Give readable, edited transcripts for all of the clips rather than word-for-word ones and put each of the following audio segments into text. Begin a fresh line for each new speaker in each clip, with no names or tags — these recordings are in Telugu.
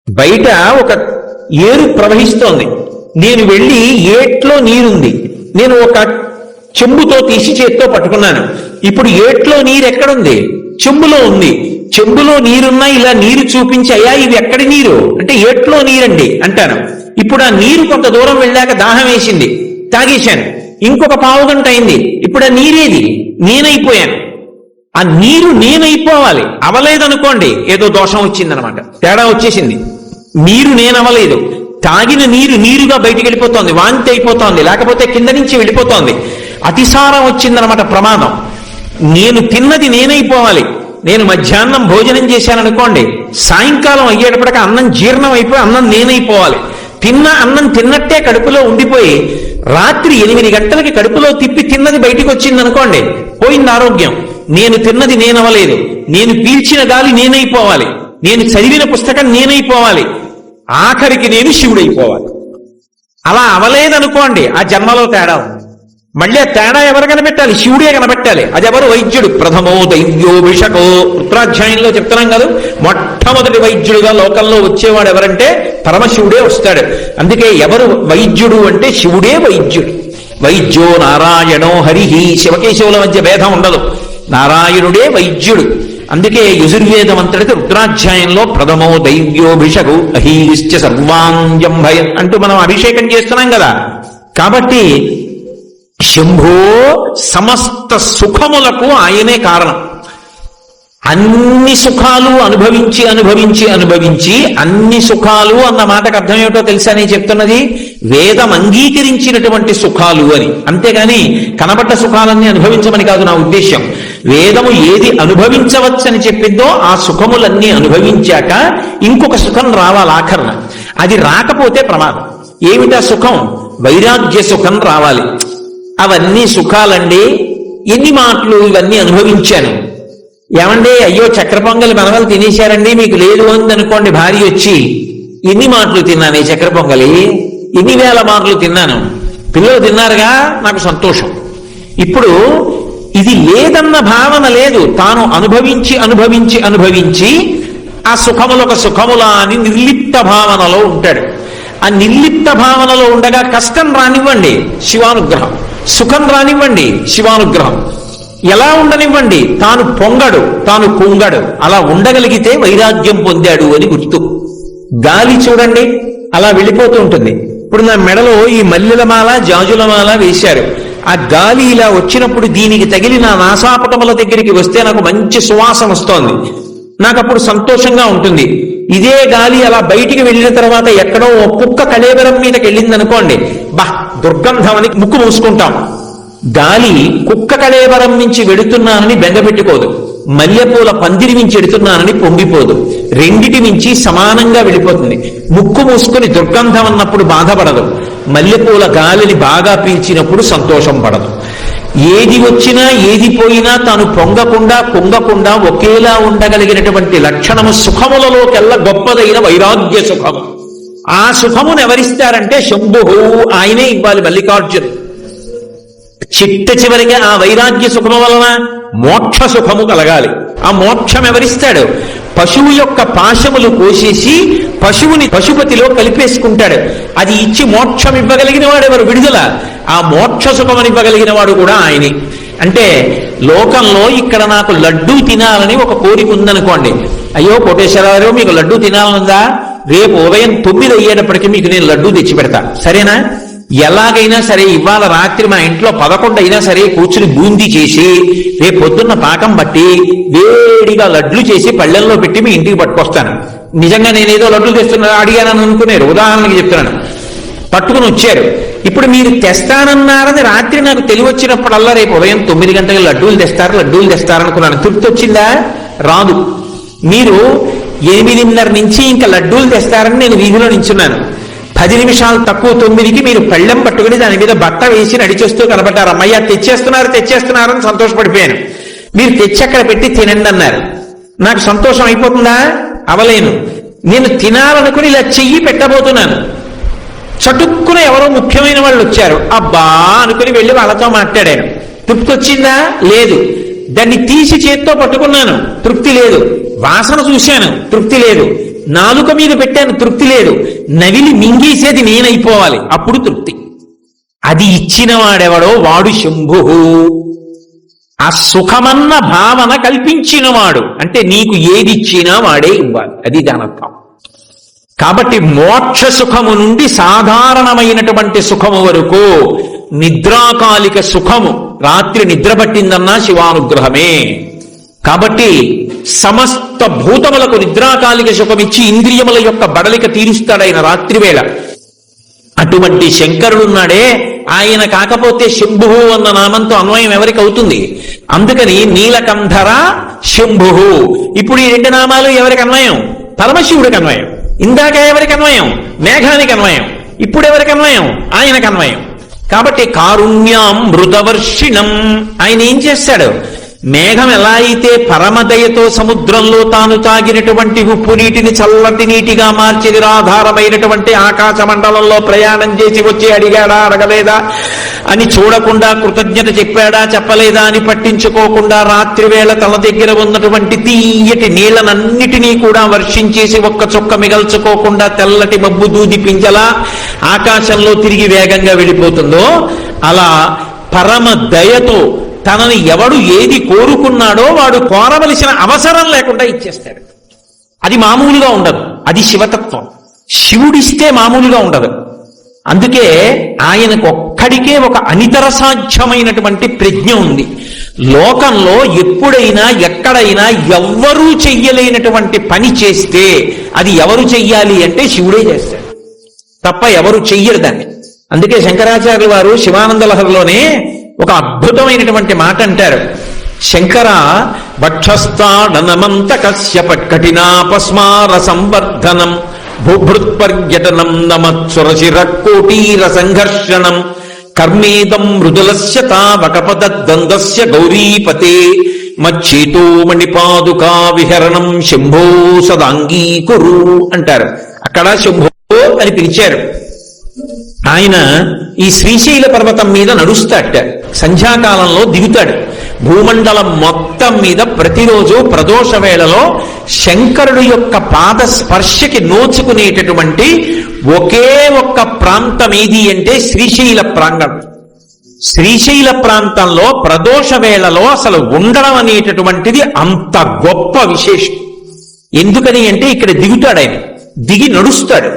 బయట ఒక ఏరు ప్రవహిస్తోంది, నేను వెళ్ళి ఏట్లో నీరుంది, నేను ఒక చెంబుతో తీసి చేత్తో పట్టుకున్నాను. ఇప్పుడు ఏట్లో నీరు ఎక్కడుంది? చెంబులో ఉంది. చెంబులో నీరున్నా ఇలా నీరు చూపించి, అయ్యా ఇవి ఎక్కడి నీరు అంటే ఏట్లో నీరండి అంటాను. ఇప్పుడు ఆ నీరు కొంత దూరం వెళ్ళాక దాహం వేసింది, తాగేశాను. ఇంకొక పావుగంట అయింది, ఇప్పుడు ఆ నీరేది? నేనైపోయాను. ఆ నీరు నేనైపోవాలి. అవలేదనుకోండి ఏదో దోషం వచ్చిందనమాట, తేడా వచ్చేసింది. నీరు నేనవలేదు, తాగిన నీరు నీరుగా బయటికి వెళ్ళిపోతోంది, వాంతి అయిపోతోంది, లేకపోతే కింద నుంచి వెళ్ళిపోతోంది. అతిసారం వచ్చిందనమాట, ప్రమాదం. నేను తిన్నది నేనైపోవాలి. నేను మధ్యాహ్నం భోజనం చేశాననుకోండి, సాయంకాలం అయ్యేటప్పటికి అన్నం జీర్ణం అయిపోయి అన్నం నేనైపోవాలి. తిన్న అన్నం తిన్నట్టే కడుపులో ఉండిపోయి రాత్రి 8 గంటలకి కడుపులో తిప్పి తిన్నది బయటికి వచ్చిందనుకోండి, పోయింది ఆరోగ్యం. నేను తిన్నది నేనవలేదు, నేను పీల్చిన గాలి నేనైపోవాలి, నేను చదివిన పుస్తకం నేనైపోవాలి, ఆఖరికి నేను శివుడైపోవాలి. అలా అవలేదనుకోండి, ఆ జన్మలో తేడా ఉంది. మళ్ళీ ఆ తేడా ఎవరు కనిపెట్టాలి? శివుడే కనిపెట్టాలి. అది ఎవరు? వైద్యుడు. ప్రథమో దైవ్యోభిషకో ఉత్తరాధ్యాయంలో చెప్తున్నాం కదా, మొట్టమొదటి వైద్యుడుగా లోకంలో వచ్చేవాడు ఎవరంటే పరమశివుడే వస్తాడు. అందుకే ఎవరు వైద్యుడు అంటే శివుడే వైద్యుడు. వైద్యో నారాయణో హరిహి, శివకేశవుల మధ్య భేదం ఉండదు, నారాయణుడే వైద్యుడు. అందుకే యజుర్వేదం అంతటికి రుద్రాధ్యాయంలో ప్రథమో దైవ్యోభిషకు అహీశ్చ సర్వాంజం భయం అంటూ మనం అభిషేకం చేస్తున్నాం కదా. కాబట్టి శంభో సమస్త సుఖములకు ఆయనే కారణం. అన్ని సుఖాలు అనుభవించి అనుభవించి అనుభవించి అన్ని సుఖాలు అన్న మాటకు అర్థం ఏమిటో తెలుసా నేను చెప్తున్నది? వేదం అంగీకరించినటువంటి సుఖాలు అని. అంతేగాని కనబడ్డ సుఖాలన్నీ అనుభవించమని కాదు నా ఉద్దేశ్యం. వేదము ఏది అనుభవించవచ్చని చెప్పిందో ఆ సుఖములన్నీ అనుభవించాక ఇంకొక సుఖం రావాలి ఆఖరణ. అది రాకపోతే ప్రమాదం. ఏమిటా సుఖం? వైరాగ్య సుఖం రావాలి. అవన్నీ సుఖాలండి, ఎన్ని మాటలు ఇవన్నీ అనుభవించాను. ఏమండి అయ్యో చక్కెర పొంగలి మనవలు తినేశారండి, మీకు లేదు అందనుకోండి, భార్య వచ్చి ఎన్ని మాటలు తిన్నాను, చక్కెర పొంగలి ఎన్ని వేల మాటలు తిన్నాను, పిల్లలు తిన్నారుగా, నాకు సంతోషం. ఇప్పుడు ఇది లేదన్న భావన లేదు, తాను అనుభవించి అనుభవించి అనుభవించి ఆ సుఖములొక సుఖములా అని నిర్లిప్త భావనలో ఉంటాడు. ఆ నిర్లిప్త భావనలో ఉండగా కష్టం రానివ్వండి, శివానుగ్రహం. సుఖం రానివ్వండి, శివానుగ్రహం. ఎలా ఉండనివ్వండి, తాను పొంగడు, తాను కుంగడు. అలా ఉండగలిగితే వైరాగ్యం పొందాడు అని గుర్తు. గాలి చూడండి అలా వెళ్ళిపోతూ ఉంటుంది. ఇప్పుడు నా మెడలో ఈ మల్లెలమాల జాజులమాల వేశారు. ఆ గాలి ఇలా వచ్చినప్పుడు దీనికి తగిలి నా నాసాపటముల దగ్గరికి వస్తే నాకు మంచి సువాసన వస్తోంది, నాకు అప్పుడు సంతోషంగా ఉంటుంది. ఇదే గాలి అలా బయటికి వెళ్ళిన తర్వాత ఎక్కడో ఓ కుక్క కళేబరం మీదకి వెళ్ళింది అనుకోండి, బా దుర్గంధమని ముక్కు మూసుకుంటాం. గాలి కుక్క కళేబరం నుంచి వెడుతున్నానని బెంగపెట్టుకోదు, మల్లెపూల పందిరి నుంచి ఎడుతున్నానని పొంగిపోదు. రెండిటి నుంచి సమానంగా వెళ్ళిపోతుంది. ముక్కు మూసుకుని దుర్గంధం అన్నప్పుడు బాధపడదు, మల్లెపూల గాలిని బాగా పీల్చినప్పుడు సంతోషం పడదు. ఏది వచ్చినా ఏది పోయినా తాను పొంగకుండా కుంగకుండా ఒకేలా ఉండగలిగినటువంటి లక్షణము సుఖములలోకెల్లా గొప్పదైన వైరాగ్య సుఖము. ఆ సుఖమును ఎవరిస్తారంటే శంభు, ఆయనే ఇవ్వాలి. మల్లికార్జును చిట్ట చివరికి ఆ వైరాగ్య సుఖము వలన మోక్ష సుఖము కలగాలి. ఆ మోక్షం ఎవరిస్తాడు? పశువు యొక్క పాశములు కోసేసి పశువుని పశుపతిలో కలిపేసుకుంటాడు. అది ఇచ్చి మోక్షం ఇవ్వగలిగిన వాడు ఎవరు? విడుదల. ఆ మోక్ష సుఖమని ఇవ్వగలిగిన వాడు కూడా ఆయనే. అంటే లోకంలో ఇక్కడ నాకు లడ్డూ తినాలని ఒక కోరిక ఉందనుకోండి, అయ్యో కోటేశ్వరరావు మీకు లడ్డూ తినాలనుందా, రేపు ఉదయం 9 అయ్యేటప్పటికీ మీకు నేను లడ్డూ తెచ్చి పెడతా, సరేనా? ఎలాగైనా సరే ఇవాళ రాత్రి మా ఇంట్లో 11 అయినా సరే కూర్చుని బూందీ చేసి రేపు పొద్దున్న పాకం బట్టి వేడిగా లడ్లు చేసి పళ్ళెల్లో పెట్టి మీ ఇంటికి పట్టుకొస్తాను. నిజంగా నేనేదో లడ్లు తెస్తున్నా అడిగానని అనుకున్నారు, ఉదాహరణకి చెప్తున్నాను. పట్టుకుని వచ్చారు. ఇప్పుడు మీరు తెస్తానన్నారని రాత్రి నాకు తెలివచ్చినప్పుడల్లా రేపు ఉదయం 9 గంటలకు లడ్డూలు తెస్తారనుకున్నాను. తృప్తి వచ్చిందా? రాదు. మీరు 8:30 నుంచి ఇంకా లడ్డూలు తెస్తారని నేను వీధిలో నించున్నాను. 10 నిమిషాలు తక్కువ 9కి మీరు పళ్ళెం పట్టుకుని దాని మీద బట్ట వేసి నడిచేస్తూ కనబడ్డారు. అమ్మయ్య తెచ్చేస్తున్నారని సంతోషపడిపోయాను. మీరు తెచ్చి అక్కడ పెట్టి తినండి అన్నారు. నాకు సంతోషం అయిపోతుందా? అవలేను. నేను తినాలనుకుని ఇలా చెయ్యి పెట్టబోతున్నాను, చటుక్కున ఎవరో ముఖ్యమైన వాళ్ళు వచ్చారు. అబ్బా అనుకుని వెళ్ళి వాళ్ళతో మాట్లాడాను. తృప్తి వచ్చిందా? లేదు. దాన్ని తీసి చేత్తో పట్టుకున్నాను, తృప్తి లేదు. వాసన చూశాను, తృప్తి లేదు. నాలుక మీద పెట్టాను తృప్తి లేదు, నవిలి మింగేసేది నేనైపోవాలి, అప్పుడు తృప్తి. అది ఇచ్చిన వాడెవడో వాడు శంభు. ఆ సుఖమన్న భావన కల్పించినవాడు అంటే నీకు ఏది ఇచ్చినా వాడే ఇవ్వాలి, అది దానర్థం. కాబట్టి మోక్ష సుఖము నుండి సాధారణమైనటువంటి సుఖము వరకు నిద్రాకాలిక సుఖము, రాత్రి నిద్ర పట్టిందన్నా శివానుగ్రహమే. కాబట్టి సమస్త భూతములకు నిద్రాకాలిక సుఖమిచ్చి ఇంద్రియముల యొక్క బడలిక తీరుస్తాడైన రాత్రివేళ. అటువంటి శంకరుడున్నాడే, ఆయన కాకపోతే శంభువు అన్న నామంతో అన్వయం ఎవరికి అవుతుంది? అందుకని నీలకంధర శంభువు. ఇప్పుడు ఈ రెండు నామాలు ఎవరికి అన్వయం? పరమశివుడికి అన్వయం. ఇందాక ఎవరికి అన్వయం? మేఘానికి అన్వయం. ఇప్పుడు ఎవరికి అన్వయం? ఆయనకు అన్వయం. కాబట్టి కారుణ్యాం మృతవర్షిణం. ఆయన ఏం చేస్తాడు? మేఘం ఎలా అయితే పరమదయతో సముద్రంలో తాను తాగినటువంటి ఉప్పు నీటిని చల్లటి నీటిగా మార్చి నిరాధారమైనటువంటి ఆకాశ మండలంలో ప్రయాణం చేసి వచ్చి అడిగాడా అడగలేదా అని చూడకుండా, కృతజ్ఞత చెప్పాడా చెప్పలేదా అని పట్టించుకోకుండా, రాత్రివేళ తన దగ్గర ఉన్నటువంటి తీయటి నీళ్లనన్నిటినీ కూడా వర్షించేసి ఒక్క చుక్క మిగల్చుకోకుండా తెల్లటి మబ్బు దూది పింజలా ఆకాశంలో తిరిగి వేగంగా వెళ్ళిపోతుందో, అలా పరమ దయతో తనని ఎవడు ఏది కోరుకున్నాడో వాడు కోరవలసిన అవసరం లేకుండా ఇచ్చేస్తాడు. అది మామూలుగా ఉండదు, అది శివతత్వం. శివుడిస్తే మామూలుగా ఉండదు. అందుకే ఆయనకు ఒక్కడికే ఒక అనితర సాధ్యమైనటువంటి ప్రజ్ఞ ఉంది. లోకంలో ఎప్పుడైనా ఎక్కడైనా ఎవ్వరూ చెయ్యలేనటువంటి పని చేస్తే అది ఎవరు చెయ్యాలి అంటే శివుడే చేస్తాడు తప్ప ఎవరు చెయ్యరు దాన్ని. అందుకే శంకరాచార్యులు వారు శివానంద లహరిలోనే ఒక అద్భుతమైనటువంటి మాట అంటారు. శంకర వక్షస్థాడనమంత కశ్యపట్కఠినాపస్మార సంవర్ధనం భూభృత్పర్యటనం నమత్సురశిర కోటీర సంఘర్షణం కర్మేదం మృదులస్య తావకపదద్దందస్య గౌరీపతే మచ్చేతో మణిపాదుకా విహరణం శంభో సదాంగీకురు అంటారు. అక్కడ శంభో అని పిలిచారు. ఆయన ఈ శ్రీశైల పర్వతం మీద నడుస్తాట, సంధ్యాకాలంలో దిగుతాడు. భూమండలం మొత్తం మీద ప్రతిరోజు ప్రదోష వేళలో శంకరుడు యొక్క పాద స్పర్శకి నోచుకునేటటువంటి ఒకే ఒక్క ప్రాంతం ఏది అంటే శ్రీశైల ప్రాంగణం. శ్రీశైల ప్రాంతంలో ప్రదోష వేళలో అసలు ఉండడం అనేటటువంటిది అంత గొప్ప విశేషం. ఎందుకని అంటే ఇక్కడ దిగుతాడు, ఆయన దిగి నడుస్తాడు.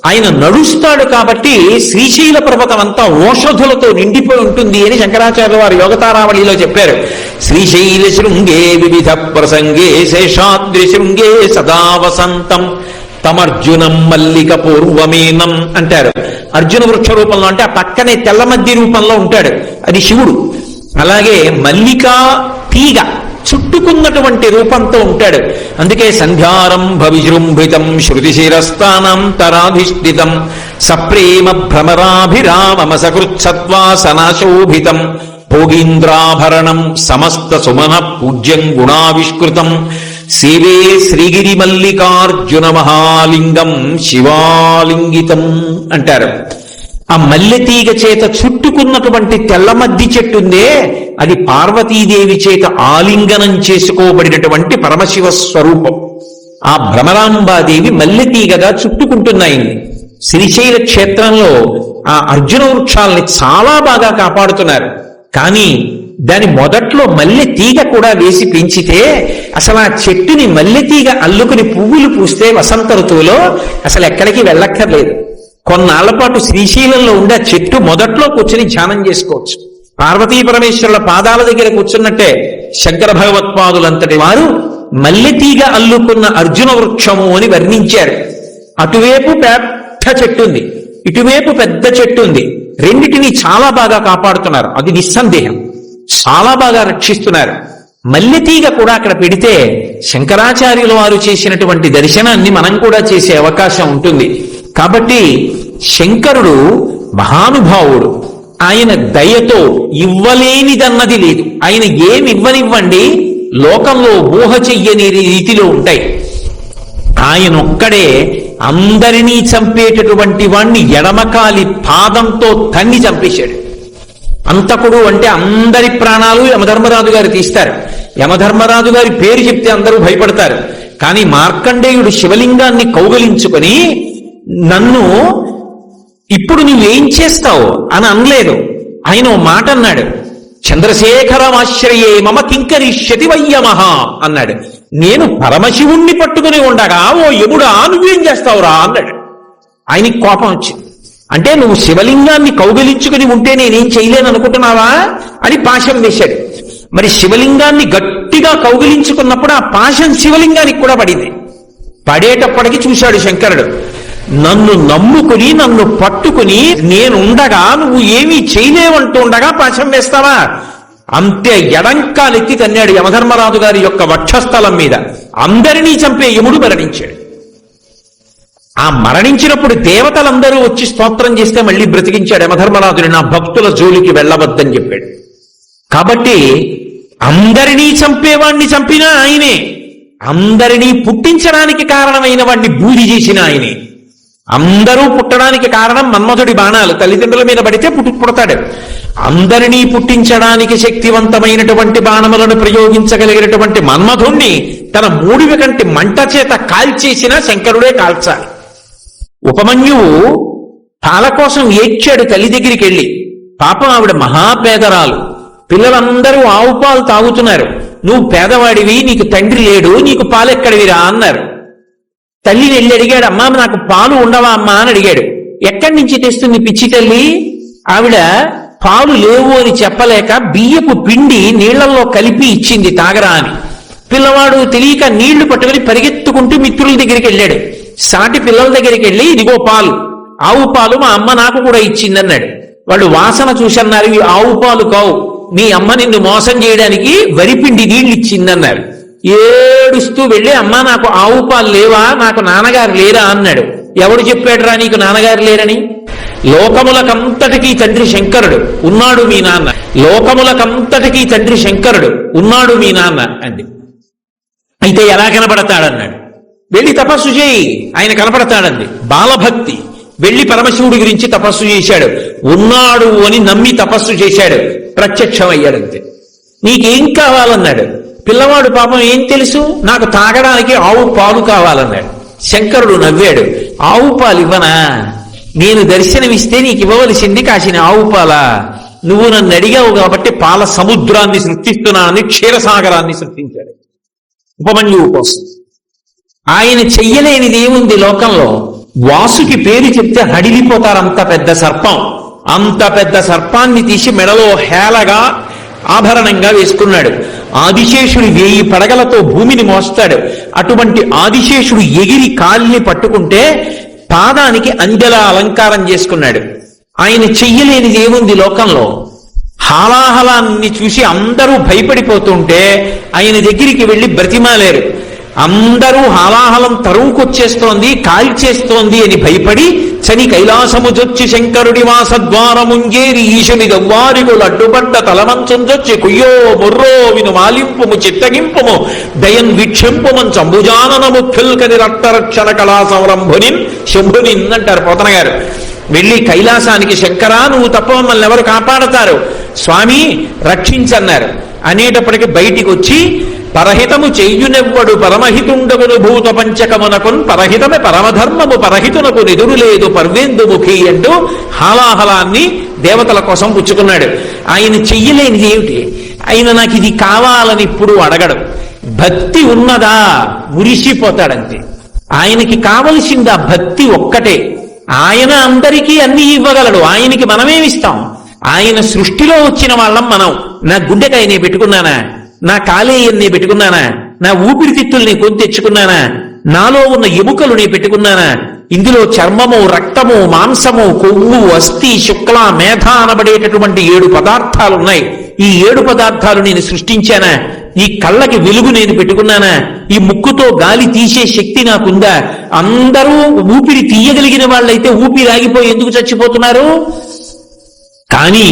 ఆయన నడుస్తాడు కాబట్టి శ్రీశైల పర్వతం అంతా ఓషధులతో నిండిపోయి ఉంటుంది అని శంకరాచార్య వారు యోగతారావళిలో చెప్పారు. శ్రీశైల శృంగే వివిధ ప్రసంగే శేషాద్రి శృంగే సదా వసంతం తమర్జునం మల్లిక పూర్వమేనం అంటారు. అర్జున వృక్ష రూపంలో అంటే ఆ పక్కనే తెల్లమద్ది రూపంలో ఉంటాడు, అది శివుడు. అలాగే మల్లికా తీగ చుట్టుకున్నటువంటి రూపంతో ఉంటాడు. అందుకే సంధ్యారంభ విజృంభితం శృతిశిరస్థానం తరాధిష్ఠితం సప్రేమ భ్రమరాభిరామమ సకృత్సత్వాసనాశోభితం భోగీంద్రాభరణం సమస్త సుమన పూజ్యం గుణావిష్కృతం సేవే శ్రీగిరి మల్లికార్జున మహాలింగం శివాలింగితం అంటారు. ఆ మల్లెతీగ చేత చుట్టుకున్నటువంటి తెల్లమద్ది చెట్టుందే, అది పార్వతీదేవి చేత ఆలింగనం చేసుకోబడినటువంటి పరమశివ స్వరూపం. ఆ భ్రమరాంబాదేవి మల్లెతీగగా చుట్టుకుంటున్నాయింది. శ్రీశైల క్షేత్రంలో ఆ అర్జున వృక్షాలని చాలా బాగా కాపాడుతున్నారు. కానీ దాని మొదట్లో మల్లె తీగ కూడా వేసి పెంచితే అసలు ఆ చెట్టుని మల్లె తీగ అల్లుకుని పువ్వులు పూస్తే వసంత ఋతువులో అసలు ఎక్కడికి వెళ్ళక్కర్లేదు. కొన్నాళ్ల పాటు శ్రీశైలంలో ఉండే చెట్టు మొదట్లో కూర్చొని ధ్యానం చేసుకోవచ్చు. పార్వతీ పరమేశ్వరుల పాదాల దగ్గర కూర్చున్నట్టే శంకర భగవత్పాదులంతటి వారు మల్లెతీగ అల్లుకున్న అర్జున వృక్షము అని వర్ణించారు. అటువైపు పెద్ద చెట్టు ఉంది, ఇటువైపు పెద్ద చెట్టు ఉంది. రెండిటిని చాలా బాగా కాపాడుతున్నారు, అది నిస్సందేహం. చాలా బాగా రక్షిస్తున్నారు. మల్లెతీగ కూడా అక్కడ పెడితే శంకరాచార్యుల వారు చేసినటువంటి దర్శనాన్ని మనం కూడా చేసే అవకాశం ఉంటుంది. కాబట్టి శంకరుడు మహానుభావుడు. ఆయన దయతో ఇవ్వలేనిదన్నది లేదు. ఆయన ఏమి ఇవ్వనివ్వండి లోకంలో ఊహ చెయ్యని రీతిలో ఉంటాయి. ఆయన ఒక్కడే అందరినీ చంపేటటువంటి వాణ్ణి ఎడమకాలి పాదంతో తన్ని చంపేశాడు. అంతకుడు అంటే అందరి ప్రాణాలు యమధర్మరాజు గారు తీస్తారు. యమధర్మరాజు గారి పేరు చెప్తే అందరూ భయపడతారు. కానీ మార్కండేయుడు శివలింగాన్ని కౌగలించుకొని నన్ను ఇప్పుడు నువ్వేం చేస్తావు అని అనలేదు. ఆయన ఓ మాట అన్నాడు, చంద్రశేఖరమాశ్రయే మమ కింకరిష్యతి వయ్యమహ అన్నాడు. నేను పరమశివుణ్ణి పట్టుకుని ఉండగా ఓ యముడా నువ్వేం చేస్తావురా అన్నాడు. ఆయనకి కోపం వచ్చింది. అంటే నువ్వు శివలింగాన్ని కౌగలించుకుని ఉంటే నేనేం చేయలేను అనుకుంటున్నావా అని పాశం వేశాడు. మరి శివలింగాన్ని గట్టిగా కౌగిలించుకున్నప్పుడు ఆ పాశం శివలింగానికి కూడా పడింది. పడేటప్పటికి చూశాడు శంకరుడు, నన్ను నమ్ముకుని నన్ను పట్టుకుని నేనుండగా నువ్వు ఏమీ చేయలేవంటూ ఉండగా పాశం వేస్తావా? అంతే ఎడంకాలెత్తి తన్నాడు యమధర్మరాజు గారి యొక్క వక్షస్థలం మీద. అందరినీ చంపే యముడు మరణించాడు. ఆ మరణించినప్పుడు దేవతలందరూ వచ్చి స్తోత్రం చేస్తే మళ్ళీ బ్రతికించాడు యమధర్మరాజుని. నా భక్తుల జోలికి వెళ్ళవద్దని చెప్పాడు. కాబట్టి అందరినీ చంపేవాణ్ణి చంపినా ఆయనే, అందరినీ పుట్టించడానికి కారణమైన వాణ్ణి బూది చేసిన ఆయనే. అందరూ పుట్టడానికి కారణం మన్మధుడి బాణాలు, తల్లిదండ్రుల మీద పడితే పుడతాడు. అందరినీ పుట్టించడానికి శక్తివంతమైనటువంటి బాణములను ప్రయోగించగలిగినటువంటి మన్మధుణ్ణి తన మూడివి కంటి మంట చేత కాల్చేసిన శంకరుడే కాల్చాలి. ఉపమన్యువు పాల కోసం ఏడ్చాడు తల్లి దగ్గరికి వెళ్ళి. పాపం ఆవిడ మహాపేదరాలు, పిల్లలందరూ ఆవు పాలు తాగుతున్నారు, నువ్వు పేదవాడివి, నీకు తండ్రి లేడు, నీకు పాలెక్కడివిరా అన్నారు. తల్లిని వెళ్ళి అడిగాడు, అమ్మా నాకు పాలు ఉండవా అమ్మా అని అడిగాడు. ఎక్కడి నుంచి తెస్తుంది పిచ్చి తల్లి? ఆవిడ పాలు లేవు అని చెప్పలేక బియ్యపు పిండి నీళ్లలో కలిపి ఇచ్చింది తాగరా అని. పిల్లవాడు తెలియక నీళ్లు పట్టుకుని పరిగెత్తుకుంటూ మిత్రుల దగ్గరికి వెళ్ళాడు. సాటి పిల్లల దగ్గరికి వెళ్ళి, ఇదిగో పాలు, ఆవు పాలు మా అమ్మ నాకు కూడా ఇచ్చిందన్నాడు. వాళ్ళు వాసన చూసన్నారు, ఇవి ఆవు పాలు కావు, మీ అమ్మ నిన్ను మోసం చేయడానికి వరిపిండి నీళ్ళు ఇచ్చిందన్నారు. ఏడుస్తూ వెళ్ళి, అమ్మ నాకు ఆవు పాలు లేవా, నాకు నాన్నగారు లేరా అన్నాడు. ఎవడు చెప్పాడురా నీకు నాన్నగారు లేరని? లోకములకంతటికీ తండ్రి శంకరుడు, ఉన్నాడు మీ నాన్న. లోకములకంతటికీ తండ్రి శంకరుడు, ఉన్నాడు మీ నాన్న అంది. అయితే ఎలా కనపడతాడన్నాడు. వెళ్ళి తపస్సు చేయి, ఆయన కనపడతాడంది. బాలభక్తి. వెళ్ళి పరమశివుడి గురించి తపస్సు చేశాడు. ఉన్నాడు అని నమ్మి తపస్సు చేశాడు. ప్రత్యక్షమయ్యాడంతే. నీకేం కావాలన్నాడు. పిల్లవాడు పాపం ఏం తెలుసు, నాకు తాగడానికి ఆవు పాలు కావాలన్నాడు. శంకరుడు నవ్వాడు. ఆవు పాలు ఇవ్వనా? నేను దర్శనమిస్తే నీకు ఇవ్వవలసింది కాసిన ఆవు పాలా? నువ్వు నన్ను అడిగావు కాబట్టి పాల సముద్రాన్ని సృష్టిస్తున్నానని క్షీరసాగరాన్ని సృష్టించాడు ఉపమన్యువు కోసం. ఆయన చెయ్యలేనిది ఏముంది లోకంలో? వాసుకి పేరు చెప్తే హడిలిపోతారు. అంత పెద్ద సర్పం, అంత పెద్ద సర్పాన్ని తీసి మెడలో హేళగా ఆభరణంగా వేసుకున్నాడు. ఆదిశేషుడు 1000 పడగలతో భూమిని మోస్తాడు. అటువంటి ఆదిశేషుడు ఎగిరి కాలిని పట్టుకుంటే పాదానికి అందెలా అలంకారం చేసుకున్నాడు. ఆయన చెయ్యలేనిది ఏముంది లోకంలో? హాలాహలాన్ని చూసి అందరూ భయపడిపోతుంటే ఆయన దగ్గరికి వెళ్ళి బ్రతిమాలేరు. అందరూ హాలాహలం తరువుకొచ్చేస్తోంది, కాల్చేస్తోంది అని భయపడి చని కైలాసముజొచ్చి శంకరుడి వాసద్వారముంజేరి ఈశుని గవ్వారిగులు అడ్డుపడ్డ తలమంచుంజొచ్చి కుయ్యో బొర్రో విను మాలింపుము చిత్తగింపుము దయన్ వీక్షింపుమన్ చంబుజాననము ఫిల్కని రక్తరక్షణ కళా సంరంభునిన్ శంభునిన్ అంటారు పోతన గారు. వెళ్ళి కైలాసానికి, శంకరా నువ్వు తప్ప మమ్మల్ని ఎవరు కాపాడతారు, స్వామి రక్షించన్నారు అనేటప్పటికి బయటికి వచ్చి, పరహితము చెయ్యునెవ్వడు పరమహితుండగును భూత పంచకమునకున్ పరహితమే పరమధర్మము పరహితునకు నిదురు లేదు పర్వేందుముఖి అంటూ హాలాహలాన్ని దేవతల కోసం పుచ్చుకున్నాడు. ఆయన చెయ్యలేనిది ఏమిటి? ఆయన నాకు ఇది కావాలని ఇప్పుడు అడగడు. భక్తి ఉన్నదా మురిసిపోతాడంతే. ఆయనకి కావలసింది ఆ భక్తి ఒక్కటే. ఆయన అందరికీ అన్ని ఇవ్వగలడు, ఆయనకి మనమేమిస్తాం? ఆయన సృష్టిలో వచ్చిన వాళ్ళం మనం. నా గుండెకాయ నీ పెట్టుకున్నానా, నా కాలేయం నీ పెట్టుకున్నానా, నా ఊపిరితిత్తుల్ని కొని తెచ్చుకున్నానా, నాలో ఉన్న ఎముకలు నీ పెట్టుకున్నానా? ఇందులో చర్మము, రక్తము, మాంసము, కొవ్వు, అస్థి, శుక్ల, మేధ అనబడేటటువంటి 7 పదార్థాలు ఉన్నాయి. ఈ 7 పదార్థాలు నేను సృష్టించానా? ఈ కళ్ళకి వెలుగు నేను పెట్టుకున్నానా? ఈ ముక్కుతో గాలి తీసే శక్తి నాకుందా? అందరూ ఊపిరి తీయగలిగిన వాళ్ళైతే ఊపిరి ఆగిపోయి ఎందుకు చచ్చిపోతున్నారు? కానీ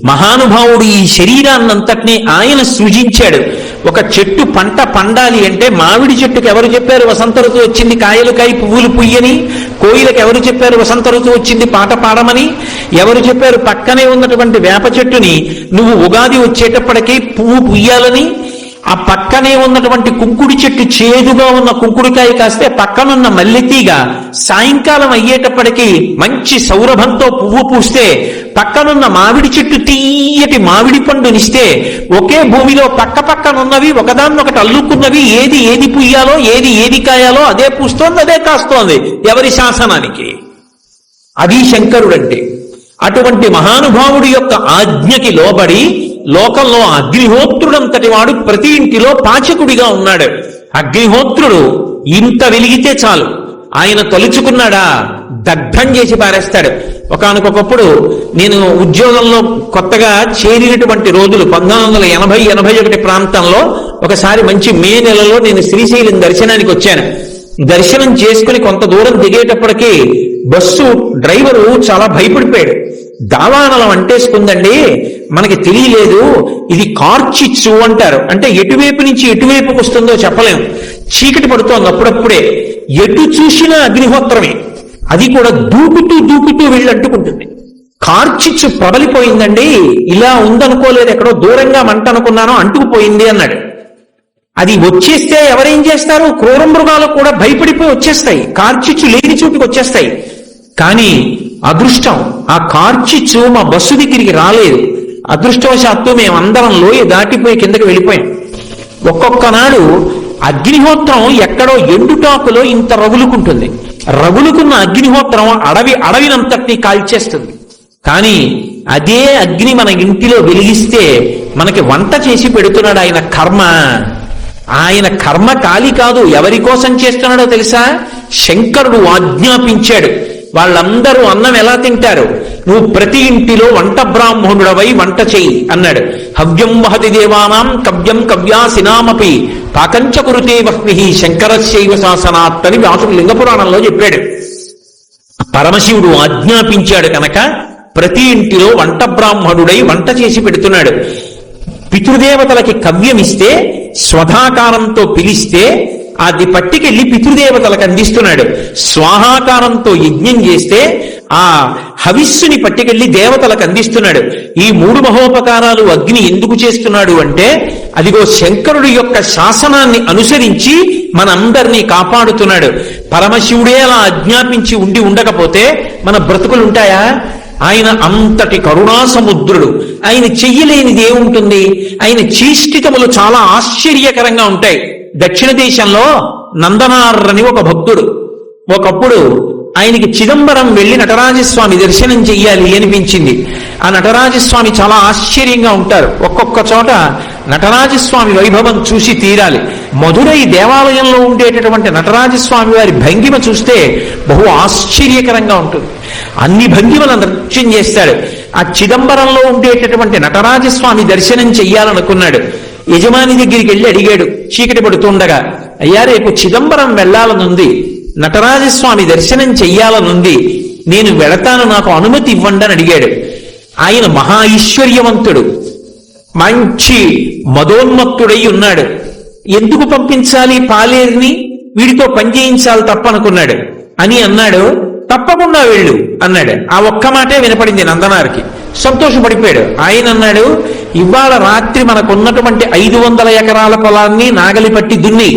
మహానుభావుడు ఈ శరీరాన్నంతటినీ ఆయన సృజించాడు. ఒక చెట్టు పంట పండాలి అంటే మామిడి చెట్టుకు ఎవరు చెప్పారు వసంత ఋతువు వచ్చింది కాయలు కాయి పువ్వులు పుయ్యని? కోయిలకు ఎవరు చెప్పారు వసంత ఋతువు వచ్చింది పాట పాడమని? ఎవరు చెప్పారు పక్కనే ఉన్నటువంటి వేప చెట్టుని నువ్వు ఉగాది వచ్చేటప్పటికీ పువ్వు పుయ్యాలని? ఆ పక్కనే ఉన్నటువంటి కుంకుడి చెట్టు చేదుగా ఉన్న కుంకుడికాయ కాస్తే పక్కనున్న మల్లెతీగ సాయంకాలం అయ్యేటప్పటికీ మంచి సౌరభంతో పువ్వు పూస్తే పక్కనున్న మామిడి చెట్టు తీయటి మామిడి పండునిస్తే ఒకే భూమిలో పక్క పక్కనున్నవి ఒకదాన్నొకటి అల్లుకున్నవి ఏది పుయ్యాలో ఏది కాయాలో అదే పూస్తోంది అదే కాస్తోంది ఎవరి శాసనానికి. అది శంకరుడంటే. అటువంటి మహానుభావుడి యొక్క ఆజ్ఞకి లోబడి లోకంలో అగ్నిహోత్రుడంతటి వాడు ప్రతి ఇంటిలో పాచకుడిగా ఉన్నాడు. అగ్నిహోత్రుడు ఇంత వెలిగితే చాలు, ఆయన తలుచుకున్నాడా దగ్ధం చేసి పారేస్తాడు. ఒకానొకప్పుడు నేను ఉద్యోగంలో కొత్తగా చేరినటువంటి రోజులు 1980-81 ప్రాంతంలో ఒకసారి మంచి మే నెలలో నేను శ్రీశైలం దర్శనానికి వచ్చాను. దర్శనం చేసుకుని కొంత దూరం దిగేటప్పటికీ బస్సు డ్రైవరు చాలా భయపడిపోయాడు. దావానలం అంటేసుకుందండి, మనకి తెలియలేదు, ఇది కార్చిచ్చు అంటారు. అంటే ఎటువైపు నుంచి ఎటువైపుకి వస్తుందో చెప్పలేము, చీకటి పడుతోంది అప్పుడప్పుడే, ఎటు చూసినా అగ్నిహోత్రమే, అది కూడా దూకుతూ వెళ్ళి అంటుకుంటుంది. కార్చిచ్చు ప్రబలిపోయిందండి, ఇలా ఉందనుకోలేదు, ఎక్కడో దూరంగా మంట అనుకున్నానో అంటుకుపోయింది అన్నాడు. అది వచ్చేస్తే ఎవరేం చేస్తారు, క్రూర మృగాలు కూడా భయపడిపోయి వచ్చేస్తాయి, కార్చిచ్చు లేని చోటుకి వచ్చేస్తాయి. కానీ అదృష్టం, ఆ కార్చిచ్చు మా బస్సు దగ్గరికి రాలేదు. అదృష్టవశాత్తు మేమందరం లోయ దాటిపోయి కిందకి వెళ్ళిపోయాం. ఒక్కొక్క నాడు అగ్నిహోత్రం ఎక్కడో ఎండుటాకులో ఇంత రగులుకుంటుంది, రగులుకున్న అగ్నిహోత్రం అడవినంతటినీ కాల్చేస్తుంది. కానీ అదే అగ్ని మన ఇంటిలో వెలిగిస్తే మనకి వంట చేసి పెడుతున్నాడు ఆయన కర్మ. ఆయన కర్మ కాలి కాదు, ఎవరి కోసం చేస్తున్నాడో తెలుసా, శంకరుడు ఆజ్ఞాపించాడు. వాళ్ళందరూ అన్నం ఎలా తింటారు, నువ్వు ప్రతి ఇంటిలో వంట బ్రాహ్మణుడవై వంట చెయ్యి అన్నాడు. హవ్యం వహతి దేవానాం కవ్యం కవ్యాసినామపి పాకంచ కురుతే వహ్ని శంకరశైవ శాసనాత్ అని వ్యాసుడు లింగపురాణంలో చెప్పాడు. పరమశివుడు ఆజ్ఞాపించాడు కనుక ప్రతి ఇంటిలో వంట బ్రాహ్మణుడై వంట చేసి పెడుతున్నాడు. పితృదేవతలకి కవ్యమిస్తే స్వధాకారంతో పిలిస్తే అది పట్టికెళ్ళి పితృదేవతలకు అందిస్తున్నాడు. స్వాహాకారంతో యజ్ఞం చేస్తే ఆ హవిస్సుని పట్టికెళ్ళి దేవతలకు అందిస్తున్నాడు. ఈ 3 మహోపకారాలు అగ్ని ఎందుకు చేస్తున్నాడు అంటే, అదిగో శంకరుడి యొక్క శాసనాన్ని అనుసరించి మనందరినీ కాపాడుతున్నాడు. పరమశివుడే అలా ఆజ్ఞాపించి ఉండకపోతే మన బ్రతుకులుంటాయా? ఆయన అంతటి కరుణా సముద్రుడు. ఆయన చెయ్యలేనిది ఏముంటుంది? ఆయన చేష్టితములు చాలా ఆశ్చర్యకరంగా ఉంటాయి. దక్షిణ దేశంలో నందనారని ఒక భక్తుడు, ఒకప్పుడు ఆయనకి చిదంబరం వెళ్లి నటరాజస్వామి దర్శనం చెయ్యాలి అనిపించింది. ఆ నటరాజస్వామి చాలా ఆశ్చర్యంగా ఉంటారు. ఒక్కొక్క చోట నటరాజస్వామి వైభవం చూసి తీరాలి. మధురై దేవాలయంలో ఉండేటటువంటి నటరాజస్వామి వారి భంగిమ చూస్తే బహు ఆశ్చర్యకరంగా ఉంటుంది. అన్ని భంగిమల నృత్యం చేస్తాడు. ఆ చిదంబరంలో ఉండేటటువంటి నటరాజస్వామి దర్శనం చెయ్యాలనుకున్నాడు. యజమాని దగ్గరికి వెళ్ళి అడిగాడు చీకటి పడుతుండగా, అయ్యా రేపు చిదంబరం వెళ్లాలనుంది, నటరాజస్వామి దర్శనం చెయ్యాలనుంది, నేను వెళతాను, నాకు అనుమతి ఇవ్వండి అని అడిగాడు. ఆయన మహా ఐశ్వర్యవంతుడు, మంచి మదోన్మత్తుడై ఉన్నాడు. ఎందుకు పంపించాలి పాలేరుని, వీడితో పనిచేయించాలి తప్పనుకున్నాడు. అని అన్నాడు, తప్పకుండా వెళ్ళు అన్నాడు. ఆ ఒక్క మాటే వినపడింది నందనారికి. సంతోషపడిపోయాడు. ఆయన అన్నాడు, ఇవాళ రాత్రి మనకున్నటువంటి 500 ఎకరాల పొలాన్ని నాగలి పట్టి దున్ని,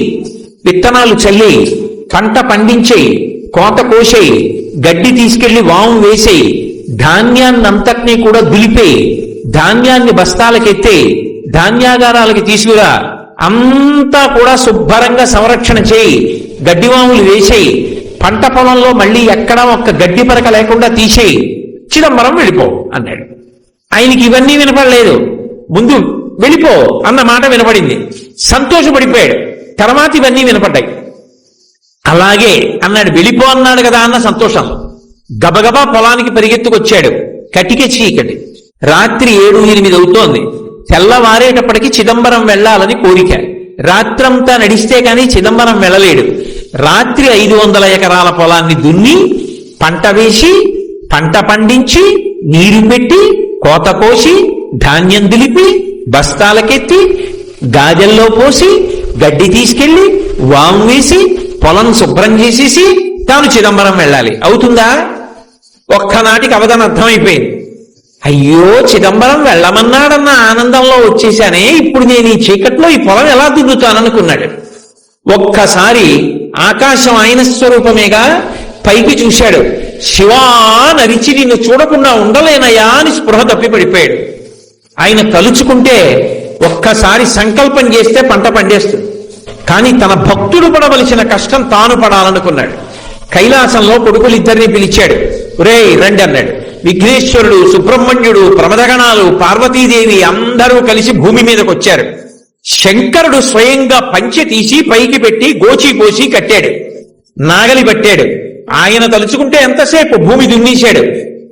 విత్తనాలు చల్లి, పంట పండించేయి, కోత కోసేయి, గడ్డి తీసుకెళ్లి వాము వేసేయి, ధాన్యాన్నంతటినీ కూడా దులిపేయి, ధాన్యాన్ని బస్తాలకెత్తేయి, ధాన్యాగారాలకి తీసుకురా, అంతా కూడా శుభ్రంగా సంరక్షణ చేయి, గడ్డివాములు వేసేయి, పంట పొలంలో మళ్ళీ ఎక్కడా ఒక్క గడ్డి పరక లేకుండా తీసేయి, చిదంబరం వెళ్ళిపో అన్నాడు. ఆయనకి ఇవన్నీ వినపడలేదు, ముందు వెళ్ళిపో అన్న మాట వినపడింది. సంతోషపడిపోయాడు. తర్వాత ఇవన్నీ వినపడ్డాయి. అలాగే అన్నాడు, వెళ్ళిపో అన్నాడు కదా అన్న సంతోషం. గబగబా పొలానికి పరిగెత్తుకొచ్చాడు. కటిక చీకటి, రాత్రి 7-8 అవుతోంది. తెల్లవారేటప్పటికి చిదంబరం వెళ్లాలని కోరిక. రాత్రంతా నడిస్తే కానీ చిదంబరం వెళ్ళలేడు. రాత్రి 500 ఎకరాల పొలాన్ని దున్ని, పంట వేసి, పంట పండించి, నీరు పెట్టి, కోత కోసి, ధాన్యం దులిపి, బస్తాలకెత్తి, గాజల్లో పోసి, గడ్డి తీసుకెళ్లి, వాము వేసి, పొలం శుభ్రం చేసేసి తాను చిదంబరం వెళ్ళాలి. అవుతుందా? ఒక్కనాటికి అవధానం అర్థమైపోయింది. అయ్యో చిదంబరం వెళ్ళమన్నాడన్న ఆనందంలో వచ్చేసానే, ఇప్పుడు నేను ఈ చీకట్లో ఈ పొలం ఎలా దున్నుతాననుకున్నాడు. ఒక్కసారి ఆకాశం ఆయన స్వరూపమేగా, పైకి చూశాడు. శివా నరిచి నిన్ను చూడకుండా ఉండలేనయా అని స్పృహ తప్పి పడిపోయాడు. ఆయన తలుచుకుంటే ఒక్కసారి సంకల్పం చేస్తే పంట పండేస్తుంది. కానీ తన భక్తుడు పడవలసిన కష్టం తాను పడాలనుకున్నాడు. కైలాసంలో కొడుకులిద్దరిని పిలిచాడు. రేయ్ రండి అన్నాడు. విఘ్నేశ్వరుడు, సుబ్రహ్మణ్యుడు, ప్రమదగణాలు, పార్వతీదేవి అందరూ కలిసి భూమి మీదకి వచ్చారు. శంకరుడు స్వయంగా పంచె తీసి పైకి పెట్టి గోచి పోసి కట్టాడు, నాగలి పట్టాడు. ఆయన తలుచుకుంటే ఎంతసేపు భూమి దున్నేశాడు.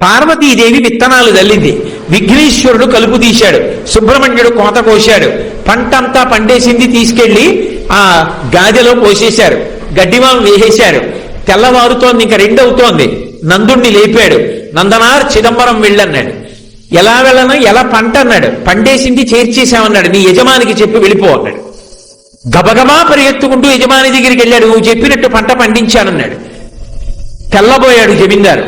పార్వతీదేవి విత్తనాలు చల్లింది, విఘ్నేశ్వరుడు కలుపు తీశాడు, సుబ్రహ్మణ్యుడు కోత కోశాడు. పంటంతా పండేసింది, తీసుకెళ్లి ఆ గాదెలో పోసేశారు, గడ్డివాం వేసేశారు. తెల్లవారుతోంది, ఇంకా 2 అవుతోంది. నందుణ్ణి లేపాడు. నందనార్ చిదంబరం వెళ్ళన్నాడు. ఎలా వెళ్ళను, ఎలా పంట అన్నాడు. పండేసింది చేర్చేశామన్నాడు. నీ యజమానికి చెప్పి వెళ్ళిపో అన్నాడు. గబగబా పరిగెత్తుకుంటూ యజమాని దగ్గరికి వెళ్ళాడు. నువ్వు చెప్పినట్టు పంట పండించానన్నాడు. తెల్లబోయాడు జమీందారు.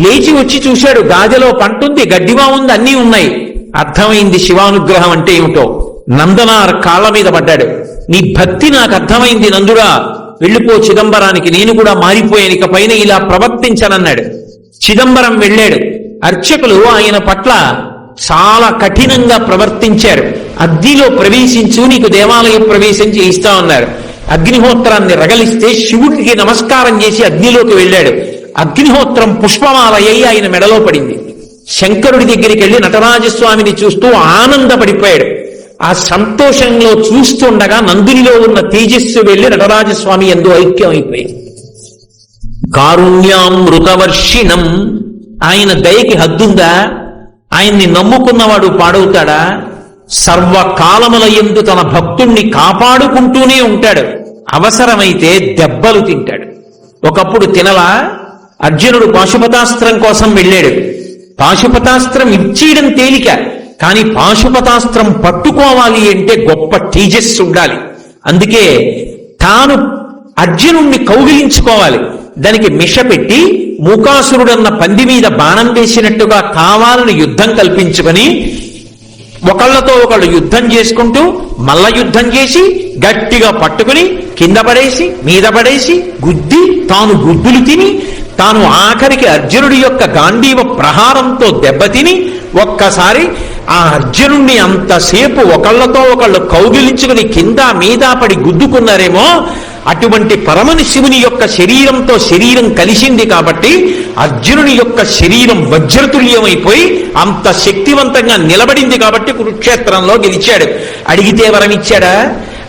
లేచి వచ్చి చూశాడు, గాజెలో పంటుంది, గడ్డివా ఉంది, అన్నీ ఉన్నాయి. అర్థమైంది శివానుగ్రహం అంటే ఏమిటో. నందనార్ కాళ్ల మీద పడ్డాడు. నీ భక్తి నాకు అర్థమైంది నందుడా, వెళ్ళిపో చిదంబరానికి, నేను కూడా మారిపోయాను, ఇక పైన ఇలా ప్రవర్తించనన్నాడు. చిదంబరం వెళ్ళాడు. అర్చకులు ఆయన పట్ల చాలా కఠినంగా ప్రవర్తించారు. అగ్నిలో ప్రవేశించు, నీకు దేవాలయ ప్రవేశం చేయిస్తామన్నారు. అగ్నిహోత్రాన్ని రగలిస్తే శివుడికి నమస్కారం చేసి అగ్నిలోకి వెళ్ళాడు. అగ్నిహోత్రం పుష్పమాలయ్యి ఆయన మెడలో పడింది. శంకరుడి దగ్గరికి వెళ్ళి నటరాజస్వామిని చూస్తూ ఆనందపడిపోయాడు. ఆ సంతోషంలో చూస్తుండగా నందునిలో ఉన్న తేజస్సు వెళ్లి నటరాజస్వామి ఎందు ఐక్యమైపోయింది. కారుణ్యామృతవర్షిణం, ఆయన దయకి హద్దుందా? ఆయన్ని నమ్ముకున్నవాడు పాడవుతాడా? సర్వకాలముల యందు తన భక్తుణ్ణి కాపాడుకుంటూనే ఉంటాడు. అవసరమైతే దెబ్బలు తింటాడు. ఒకప్పుడు తినలా. అర్జునుడు పాశుపతాస్త్రం కోసం వెళ్ళాడు. పాశుపతాస్త్రం ఇచ్చేయడం తేలిక, కానీ పాశుపతాస్త్రం పట్టుకోవాలి అంటే గొప్ప తేజస్సు ఉండాలి. అందుకే తాను అర్జునుణ్ణి కౌగిలించుకోవాలి. దానికి మిష పెట్టి మూకాసురుడన్న పంది మీద బాణం వేసినట్టుగా కావాలని యుద్ధం కల్పించుకొని ఒకళ్ళతో ఒకళ్ళు యుద్ధం చేసుకుంటూ మల్ల యుద్ధం చేసి గట్టిగా పట్టుకుని కింద పడేసి మీద పడేసి గుద్ది తాను గుద్దులు తిని తాను ఆఖరికి అర్జునుడి యొక్క గాంధీవ ప్రహారంతో దెబ్బతిని ఒక్కసారి ఆ అర్జునుణ్ణి అంతసేపు ఒకళ్ళతో ఒకళ్ళు కౌగిలించుకుని కింద మీద పడి గుద్దుకున్నారేమో, అటువంటి పరమని శివుని యొక్క శరీరంతో శరీరం కలిసింది కాబట్టి అర్జునుని యొక్క శరీరం వజ్రతుల్యమైపోయి అంత శక్తివంతంగా నిలబడింది కాబట్టి కురుక్షేత్రంలో గెలిచాడు. అడిగితే వరమిచ్చాడా?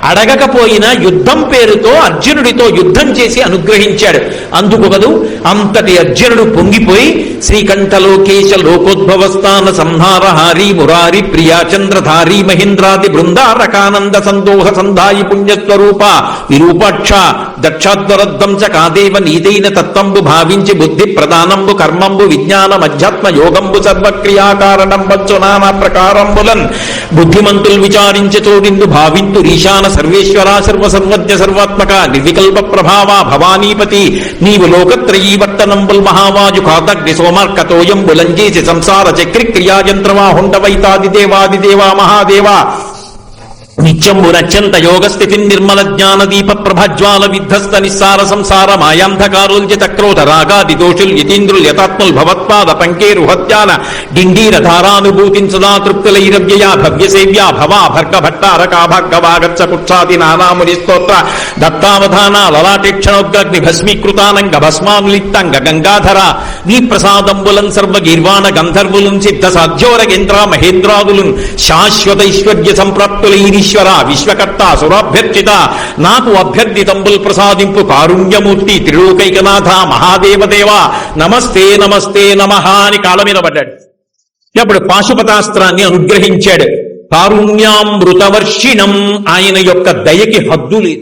అడగకపోయినా యుద్ధం పేరుతో అర్జునుడితో యుద్ధం చేసి అనుగ్రహించాడు. అందుకు కదూ అంతటి అర్జునుడు పొంగిపోయి శ్రీకంఠలోకేశ లోకోద్భవస్థాన సంహారహారి మురారి ప్రియాచంద్రధారి మహేంద్రాది బృందారకానంద సందోహ సంధాయి పుణ్యస్వరూప విరూపాక్ష దక్షాద్వరద్వంచ కాదేవ నీదైన తత్వంబు భావించి బుద్ధి ప్రధానంబు కర్మంబు విజ్ఞానం అధ్యాత్మ యోగంబు సర్వక్రియాకారణం వచ్చు నానా ప్రకారంబులన్ బుద్ధిమంతులు విచారించ చోడిందు భావింతు ఈశాన సర్వేశ్వర సర్వసర్వజ్ఞ సర్వాత్మక నిర్వికల్ప ప్రభావ భవానీపతి నీవు లోకత్రయీవర్తనంబుల్ మహావాజు కాదగ్ని సోమార్కతోయం బులంజేసి సంసార చక్రి క్రియాయంత్రమా హుండవైతాదిదేవాదిదేవా మహాదేవా నిత్యంబు నత్యంత యోగస్థితి నిర్మల జ్ఞాన దీప ప్రభజ్వాల విధ్వస్త నిస్సార సంసార మాయాంధకారోల్జిత క్రోధ రాగాది దోషుల్ యతీంద్రుల్ యతాత్ముల్ భవత్పాద పంకేరు హత్యాన డిండీర ధారానుభూతించదా తృప్తులైరవ్యయా భవ్యసేవ్యా భవా భర్గ భట్టారకా భార్గవాగచ్చ పుక్షాది నానాముని స్తోత్ర దత్తావధాన లలాటేక్షణోగ్రగ్ని భస్మీకృతానంగ భస్మానులిప్తంగ గంగాధర నీ ప్రసాదంబులం సర్వగీర్వాణ గంధర్వులున్ సిద్ధ సాధ్యోరగేంద్ర మహేంద్రాదులున్ శాశ్వతైశ్వర్య సంప్రాప్తులైరి విశ్వకర్త సురాభ్యర్చిత నాకు అభ్యర్థితంబుల్ ప్రసాదింపు కారుణ్యమూర్తి త్రిలోకైకనాథ మహాదేవదేవ నమస్తే నమస్తే నమః అని కాళ్ళ మీద పడ్డాడు. అప్పుడు పాశుపతాస్త్రాన్ని అనుగ్రహించాడు. కారుణ్యామృతవర్షిణం, ఆయన యొక్క దయకి హద్దు లేదు.